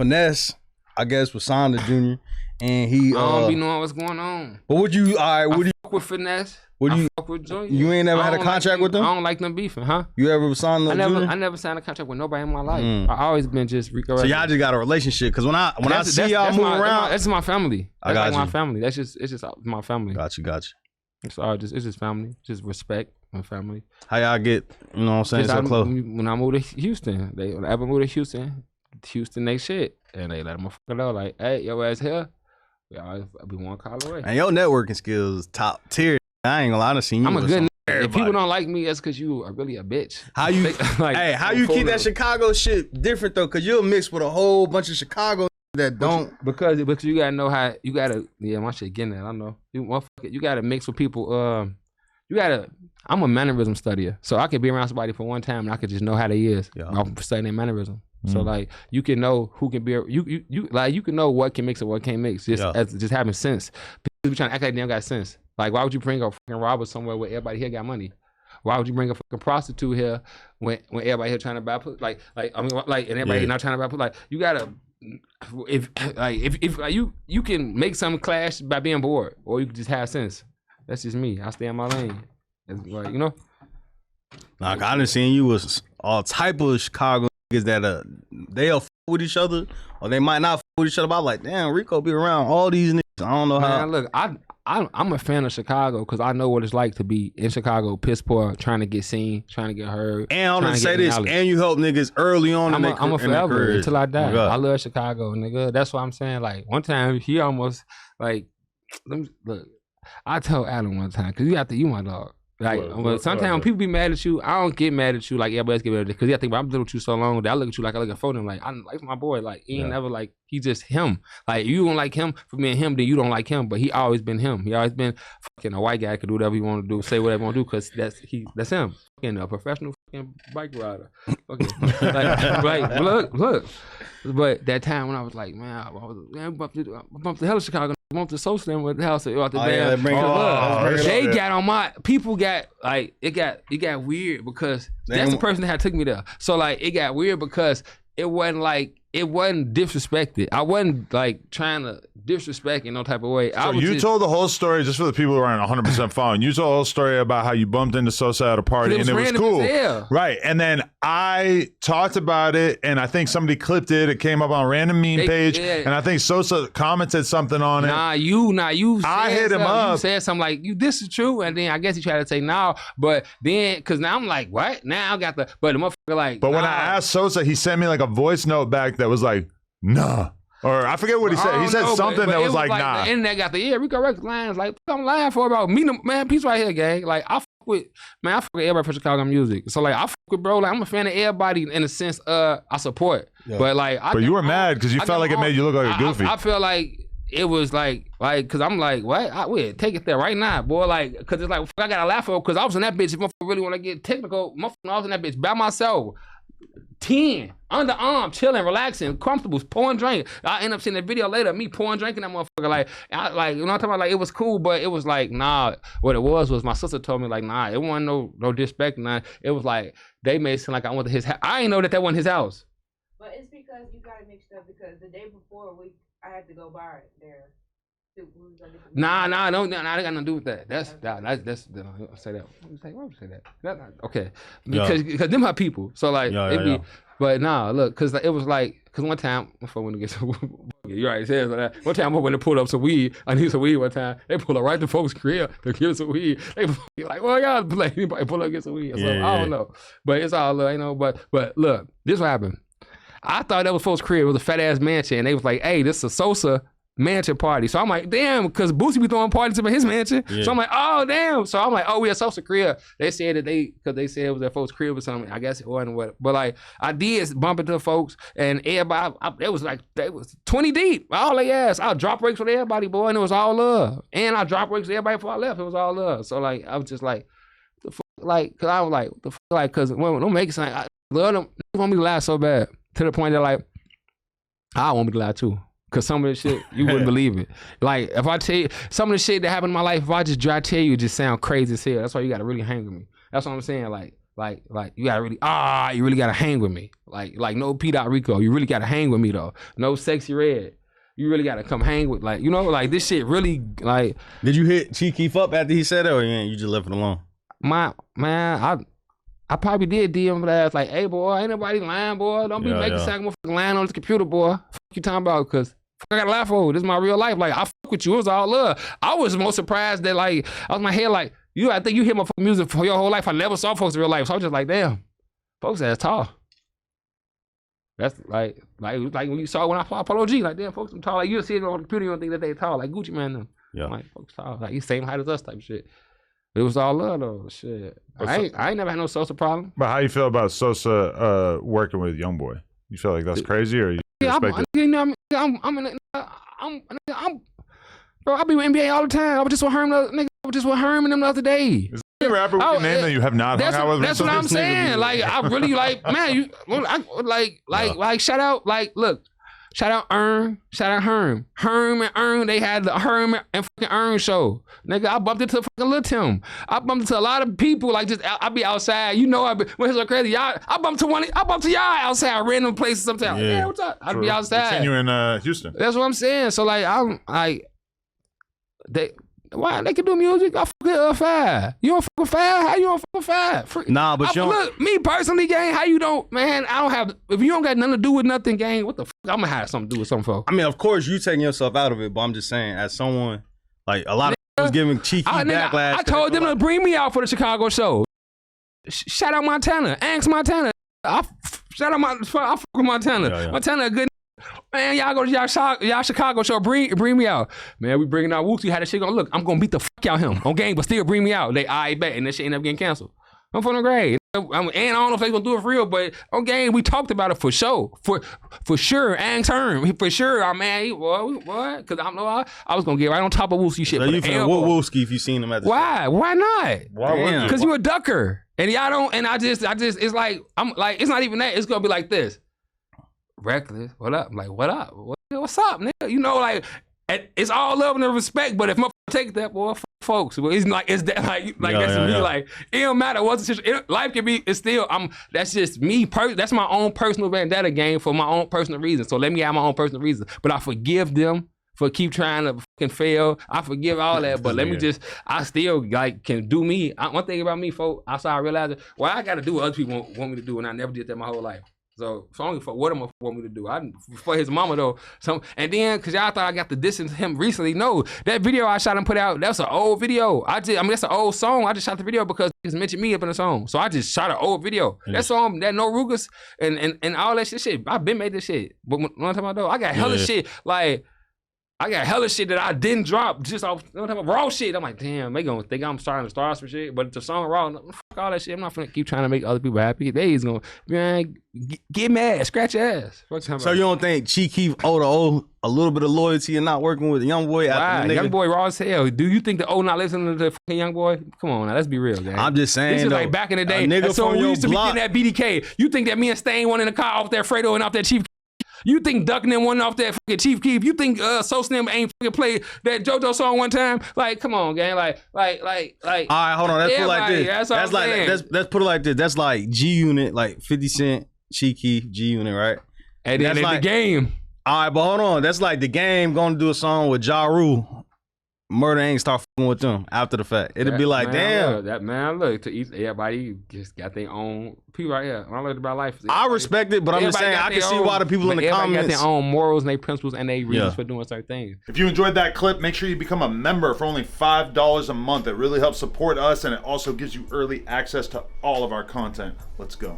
Finesse, I guess, was signed to Junior, and he. I don't be knowing what's going on. But would you? All right, would you fuck with Finesse? Would you? Fuck with Junior. You ain't never had a contract with them? I don't like them beefing, huh? You ever signed to Junior? I never signed a contract with nobody in my life. I always been just Rico. So y'all just got a relationship, because when I see y'all move around, that's my family. That's like my family. It's just my family. Got you. It's all it's just family, just respect my family. How y'all get, you know what I'm saying, so close? When I moved to Houston, when I ever moved to Houston they shit, and they let them fucking know like, hey, your ass here, we always be one call away. And your networking skills top tier. I ain't gonna lie, I done seen you. I'm a good. If people don't like me, that's because you are really a bitch. How you like? Hey, how you keep that Chicago shit different though? Because you'll mix with a whole bunch of Chicago that don't. Because you gotta know how you gotta. Yeah, my shit getting that. I know you gotta mix with people. You gotta. I'm a mannerism studier, so I could be around somebody for one time and I could just know how they is. Yeah. I'm studying their mannerism. So like you can know who can be you like you can know what can mix and what can't mix just having sense. People be trying to act like they don't got sense. Like why would you bring a fucking robber somewhere where everybody here got money? Why would you bring a fucking prostitute here when everybody here trying to buy and everybody not trying to buy like you gotta if you can make something clash by being bored, or you can just have sense. That's just me. I stay in my lane. It's like, you know. Like I done seen you with all type of Chicago niggas that they'll f with each other or they might not f with each other. But I'm like, damn, Rico be around all these niggas. I don't know how. Look, I'm a fan of Chicago because I know what it's like to be in Chicago, piss poor, trying to get seen, trying to get heard. And I'm gonna say this, and you help niggas early on in their career. I'm a forever until I die. I love Chicago, nigga. That's what I'm saying. Like one time he almost like, look, I told Adam one time because you my dog. Like, sometimes when people be mad at you, I don't get mad at you like everybody else get mad at you. Because I think I've been with you so long that I look at you like I look at Foden. Like, I like my boy. Like, he ain't never like, he just him. Like, you don't like him for being him, then you don't like him. But he always been him. He always been fucking a white guy, could do whatever he want to do, say whatever he want to do, because that's him. Fucking a professional fucking bike rider. Okay. like, look. But that time when I was like, man, I bumped the hell of Chicago. Bumped the Sosa with the house out the band. They got on my people got like it got weird because that's the person that had took me there. So like it got weird because it wasn't disrespected. I wasn't like trying to disrespect in no type of way. So you told the whole story, just for the people who aren't 100% following, you told the whole story about how you bumped into Sosa at a party and it was cool. Right. And then I talked about it and I think somebody clipped it. It came up on a random meme page and I think Sosa commented something on it. I hit him up. You said something like, this is true. And then I guess he tried to say no. But then, because now I'm like, what? Now I got the motherfucker like. But when I asked Sosa, he sent me like a voice note back that was like, nah. Or I forget what he said. He said something that was like, nah. The internet got the Rico Recklezz lines. Like, I'm lying for about me, man. Peace right here, gang. Like, I fuck with everybody from Chicago music. So like, I fuck with bro. Like, I'm a fan of everybody in the sense I support. Yeah. But like, you were mad because you felt like it made you look like a goofy. I feel like it was like, cause I'm like, what? I would take it there right now, boy. Like, cause it's like I gotta laugh at, cause I was in that bitch. If I really want to get technical, I was in that bitch by myself. 10 underarm, chilling, relaxing, comfortable, pouring drink. I end up seeing the video later, me pouring drink in that motherfucker. Like, you know what I'm talking about? Like, it was cool, but it was like, nah. What it was my sister told me like, nah, it wasn't no disrespect, nah. It was like they made it seem like I went to his house. I didn't know that wasn't his house. But it's because you got it mixed up because the day before I had to go by it there. Nah, they got nothing to do with that. That's I'll say that. Why would you say that? Okay, because them are people. So like, but nah, look, because it was like, because one time before when to get some, you already said that. One time when they pulled up some weed, I need some weed. One time they pulled up right to folks' crib to get some weed. They be like, well, y'all like anybody pull up and get some weed. So I don't know, but it's all you know. But look, this what happened. I thought that was folks' crib. It was a fat ass mansion, and they was like, hey, this is a Sosa mansion party. So I'm like, damn, because Boosie be throwing parties up at his mansion. Yeah. So I'm like, oh, damn. So I'm like, oh, we at Sosa crib. They said that because they said it was their folks' crib or something. I guess it wasn't what. But like, I did bump into folks and everybody, it was like, they was 20 deep. All they asked. I drop breaks with everybody, boy, and it was all love. And I drop breaks with everybody before I left. It was all love. So like, I was just like, the fuck, like, because I was like, what the fuck, like, because when don't make it sound, I love them. They want me to lie so bad to the point that like, I want me to lie too. Cause some of the shit, you wouldn't believe it. Like, if I tell you, some of the shit that happened in my life, if I just tell you, it just sound crazy as hell. That's why you gotta really hang with me. That's what I'm saying. Like Like you gotta really you really gotta hang with me. Like no P. Rico, you really gotta hang with me though. No Sexy Red, you really gotta come hang with like this shit really like. Did you hit Keef up after he said it, or you just left it alone? I probably did DM that ass like, hey boy, ain't nobody lying, boy. Don't be making second motherfucking lying on this computer, boy. Fuck you talking about, cause I gotta laugh over. This is my real life. Like I fuck with you. It was all love. I was most surprised that like I was in my head like. I think you hear my fucking music for your whole life. I never saw folks in real life. So I was just like, damn, folks ass tall. That's like when you saw when I saw Apollo G, like damn, folks tall. Like you see it on the computer, you don't think that they tall. Like Gucci Man them. Yeah. Like folks tall. Like you same height as us type of shit. It was all love though. Shit. I ain't never had no Sosa problem. But how you feel about Sosa working with YoungBoy? You feel like that's crazy, or you respect it? Bro, I be with NBA all the time. I was just with Herman them the other day. Is there a rapper with your name that you have not hung out with? That's what I'm saying. Like, I really like, man, shout out, like, look, shout out shout out Herm. Herm and Earn, they had the Herm and fucking Earn show. Nigga, I bumped into fucking Lil Tim. I bumped into a lot of people, like, just, I be outside, when it's so crazy, I bumped to y'all outside, random places sometimes. Yeah, what's up? I'd be outside. And you in Houston. That's what I'm saying. So, like, I'm, like, they can do music. I fuck with Fire. You don't fuck with Fire? How you don't fuck with Fire? Nah, but you don't. Look, me personally, gang, how you don't, man, I don't have, if you don't got nothing to do with nothing, gang, what the fuck, I'm gonna have something to do with something, folks. I mean, of course, you taking yourself out of it, but I'm just saying, as someone, like, a lot of people was giving cheeky backlash. I told them to bring me out for the Chicago show. Shout out Montana. Ask Montana. I fuck with Montana. Montana a good man, y'all go to y'all Chicago show. Bring me out, man. We bringing out Woosie. How that shit gonna look? I'm gonna beat the fuck out him on game, but still bring me out. They bet, and that shit ended up getting canceled. I'm from the grade, and I don't know if they gonna do it for real, but on game we talked about it for sure, for sure. Ang's term for sure. I mean, what? Because I was gonna get right on top of Woosie shit. So you finna what Woosie if you seen him at the Why? show? Why not? Why? Because you a ducker, and y'all don't. And I just, it's like I'm like it's not even that. It's gonna be like this. Recklezz, what up? I'm like, what up? What's up, nigga? You know, like, it's all love and respect, but if motherfucker take that, boy, folks, well, it's like, it's that, like that's me, like, it don't matter what the situation, life can be, it's still, that's just me, that's my own personal vendetta game for my own personal reasons, so let me have my own personal reasons, but I forgive them for keep trying to fucking fail, I forgive all that, but let me just, I still, like, can do me, one thing about me, folks, I realized, well, I gotta do what other people want me to do, and I never did that my whole life. So only for what am I want me to do? For his mama though. And then because y'all thought I got to distance him recently. No, that video I shot and put out, that's an old video. That's an old song. I just shot the video because he mentioned me up in the song. So I just shot an old video. That song, that No Rugas and all that shit. I've been made this shit. But when I'm talking about though, I got hella shit like. I got hella shit that I didn't drop just off raw shit. I'm like, damn, they gonna think I'm starting to start some shit. But the song raw, fuck all that shit. I'm not gonna keep trying to make other people happy. They is gonna, man, get mad, scratch your ass. So you don't think Keef owed a little bit of loyalty and not working with YoungBoy? Right, YoungBoy raw as hell. Do you think the not listening to the fucking YoungBoy? Come on, now, let's be real, gang. I'm just saying, this is though, like back in the day. Nigga so we used to block. be getting that BDK. You think that me and Stain went in the car off that Fredo and off that Chief? You think ducking them one off that fucking Chief Keef? You think Sosa ain't fucking played that JoJo song one time? Like, come on, gang. Like. All right, hold on. Let's put it like this. That's like let's put it like this. That's like G Unit, like 50 Cent, Keef, G Unit, right? And then like, the game. All right, but hold on. That's like the game gonna do a song with Ja Rule. Murder ain't start fucking with them after the fact. It'd be like, damn. Look, to each, everybody just got their own people right here. When I learned about life, I respect it, but I'm just saying, I can see why the people in the comments got their own morals and their principles and their reasons for doing certain things. If you enjoyed that clip, make sure you become a member for only $5 a month. It really helps support us, and it also gives you early access to all of our content. Let's go.